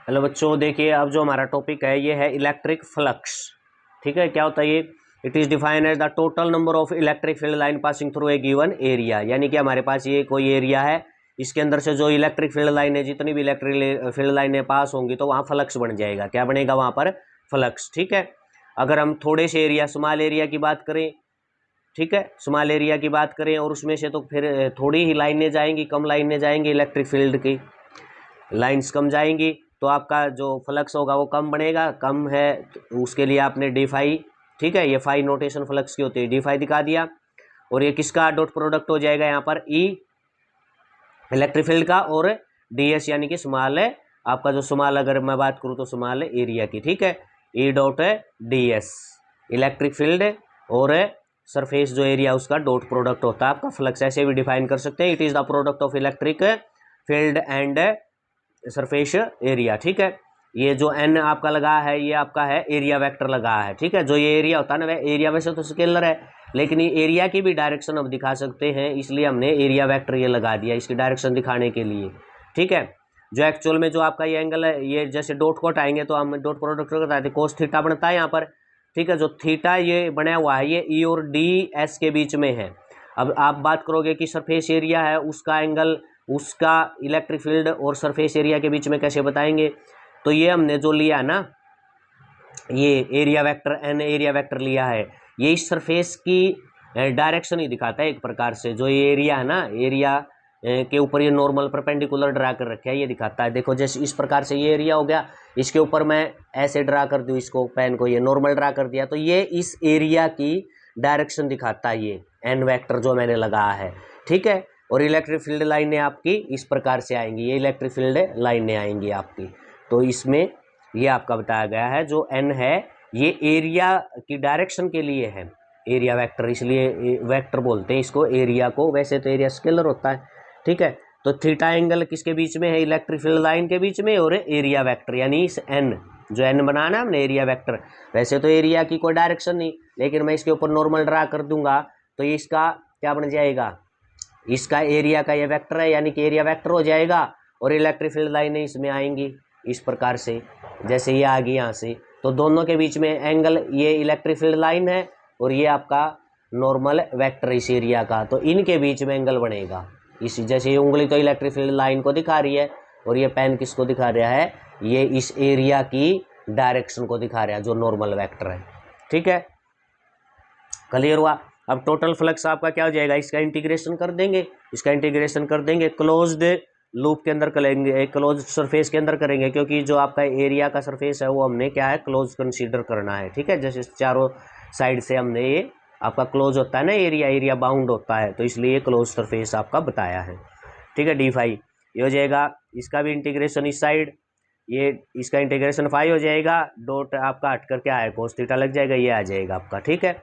Hello बच्चों, देखिए अब जो हमारा टॉपिक है ये है इलेक्ट्रिक फ्लक्स। ठीक है, क्या होता है ये? It is defined as the total number of electric field line passing through a given area. यानी कि हमारे पास ये कोई एरिया है, इसके अंदर से जो इलेक्ट्रिक फील्ड लाइन है, जितनी भी इलेक्ट्रिक फील्ड लाइनें पास होंगी तो वहाँ फ्लक्स बन जाएगा। क्या बनेगा वहाँ पर? फ्लक्स। ठीक है, अगर हम थोड़े से एरिया, स्मॉल एरिया की बात करें, ठीक है, स्मॉल एरिया की बात करें और उसमें से तो फिर थोड़ी ही लाइनें जाएंगी, कम लाइनें जाएंगी, इलेक्ट्रिक फील्ड की लाइंस कम जाएंगी, तो आपका जो फ्लक्स होगा वो कम बनेगा। कम है तो उसके लिए आपने डी फाई, ठीक है, ये फाई नोटेशन फ्लक्स की होती है, डी फाई दिखा दिया। और ये किसका डॉट प्रोडक्ट हो जाएगा यहाँ पर? ई इलेक्ट्रिक फील्ड का और डी एस यानी कि स्मॉल है आपका, जो स्मॉल अगर मैं बात करूँ तो स्मॉल एरिया की। ठीक है, E dot D S electric field और सरफेस जो एरिया उसका डॉट प्रोडक्ट होता है आपका फ्लक्स। ऐसे भी डिफाइन कर सकते हैं, it is the product of electric field and surface area. ठीक है, ये जो एन आपका लगा है ये आपका है एरिया वेक्टर लगा है। ठीक है, जो ये एरिया होता है ना, वह एरिया वैसे तो स्केलर है, लेकिन ये एरिया की भी डायरेक्शन अब दिखा सकते हैं, इसलिए हमने एरिया वेक्टर ये लगा दिया इसकी डायरेक्शन दिखाने के लिए। ठीक है, जो एक्चुअल में जो आपका ये एंगल है, ये जैसे डॉट को हटाएंगे तो हम डॉट प्रोडक्ट बताते हैं, कोस थीटा बनता है यहाँ पर। ठीक है, जो थीटा ये बना हुआ है ये ई और डी एस के बीच में है। अब आप बात करोगे कि सरफेस एरिया है उसका एंगल, उसका इलेक्ट्रिक फील्ड और सरफेस एरिया के बीच में कैसे बताएंगे? तो ये हमने जो लिया ना, ये area vector, an area vector लिया है, ये इस सरफेस की डायरेक्शन ही दिखाता है एक प्रकार से। जो ये एरिया है ना, एरिया के ऊपर ये नॉर्मल परपेंडिकुलर ड्रा कर रखा है, ये दिखाता है। देखो जैसे इस प्रकार से ये एरिया हो गया, इसके ऊपर मैं ऐसे ड्रा कर दूँ इसको, पेन को ये नॉर्मल ड्रा कर दिया, तो ये इस एरिया की डायरेक्शन दिखाता है ये एन वेक्टर जो मैंने लगाया है। ठीक है, और इलेक्ट्रिक फील्ड लाइनें आपकी इस प्रकार से आएंगी, ये इलेक्ट्रिक फील्ड लाइनें आएंगी आपकी। तो इसमें ये आपका बताया गया है जो एन है ये एरिया की डायरेक्शन के लिए है, एरिया वेक्टर, इसलिए वेक्टर बोलते हैं इसको एरिया को। वैसे तो एरिया स्केलर होता है। ठीक है, तो थीटा एंगल किसके बीच में है? इलेक्ट्रिक फील्ड लाइन के बीच में और एरिया वेक्टर, यानी इस एन, जो एन बनाना है हमने एरिया वेक्टर। वैसे तो एरिया की कोई डायरेक्शन नहीं, लेकिन मैं इसके ऊपर नॉर्मल ड्रा कर दूंगा तो ये इसका क्या बन जाएगा? इसका एरिया का ये वेक्टर है, यानी कि एरिया वेक्टर हो जाएगा और इलेक्ट्रिक फील्ड लाइनें इसमें आएंगी इस प्रकार से, जैसे ये आ गई यहाँ से। तो दोनों के बीच में एंगल ये इलेक्ट्रिक फील्ड लाइन है और ये आपका नॉर्मल वेक्टर इस एरिया का, तो इनके बीच में एंगल बनेगा। इस जैसे ये उंगली तो इलेक्ट्रिक फील्ड लाइन को दिखा रही है और ये पेन किसको दिखा रहा है? ये इस एरिया की डायरेक्शन को दिखा रहा है जो नॉर्मल वेक्टर है। ठीक है, क्लियर हुआ? अब टोटल फ्लक्स आपका क्या हो जाएगा? इसका इंटीग्रेशन कर देंगे, इसका इंटीग्रेशन कर देंगे, क्लोज्ड लूप के अंदर करेंगे, क्लोज सरफेस के अंदर करेंगे, क्योंकि जो आपका एरिया का सरफेस है वो हमने क्या है? क्लोज कंसीडर करना है। ठीक है, जैसे चारों साइड से हमने ये आपका क्लोज होता है ना एरिया, एरिया बाउंड होता है, तो इसलिए क्लोज सरफेस आपका बताया है। ठीक है, डी फाई ये हो जाएगा, इसका भी इंटीग्रेशन इस साइड, ये इसका इंटीग्रेशन फाई हो जाएगा, डॉट आपका हट कर क्या है? कोस थीटा लग जाएगा, ये आ जाएगा आपका। ठीक है,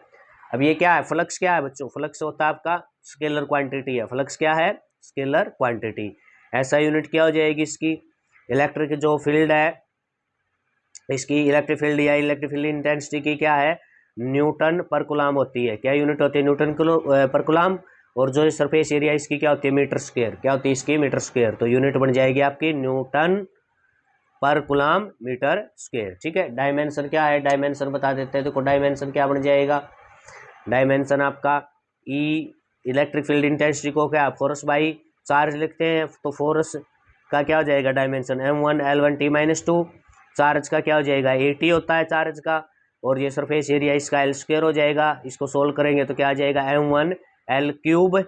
अब ये क्या है? फ्लक्स क्या है बच्चों? फ्लक्स होता है आपका स्केलर क्वांटिटी है। फ्लक्स क्या है? Scalar quantity. ऐसा यूनिट क्या हो जाएगी इसकी? इलेक्ट्रिक जो फील्ड है इसकी, इलेक्ट्रिक फील्ड या इलेक्ट्रिक फील्ड इंटेंसिटी की क्या है? न्यूटन पर कूलम होती है। क्या यूनिट होती है? न्यूटन पर कूलम। और जो सरफेस एरिया इसकी क्या होती है? Metre square. क्या होती है इसकी? Metre square. तो यूनिट बन जाएगी आपकी न्यूटन पर कूलम मीटर स्क्वायर। ठीक है, डायमेंशन क्या है? डायमेंशन बता देते हैं। देखो डायमेंशन क्या बन जाएगा? डायमेंशन आपका ई इलेक्ट्रिक फील्ड इंटेंसिटी को क्या फोर्स बाई चार्ज लिखते हैं, तो फोर्स का क्या हो जाएगा? Dimension m1 L1 T-2। Charge का क्या हो जाएगा? AT होता है चार्ज का, और ये सरफेस एरिया इसका L स्क्वायर हो जाएगा। इसको सोल्व करेंगे तो क्या आ जाएगा? m1 L क्यूब,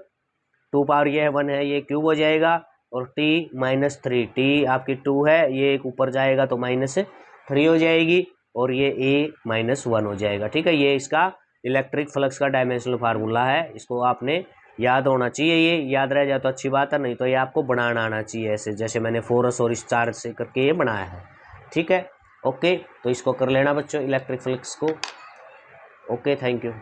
2 पावर ये 1 है, ये क्यूब हो जाएगा, और T-3, T आपकी 2 है, ये एक ऊपर जाएगा तो -3 हो जाएगी, और ये A-1 हो जाएगा। ठीक है, ये इसका इलेक्ट्रिक फ्लक्स का डायमेंशनल फार्मूला है, इसको आपने याद होना चाहिए। ये याद रह जाए तो अच्छी बात है, नहीं तो ये आपको बनाना आना चाहिए ऐसे, जैसे मैंने फोर्स और इस चार्ज से करके ये बनाया है। ठीक है, ओके, तो इसको कर लेना बच्चों इलेक्ट्रिक फ्लक्स को। Okay, thank you.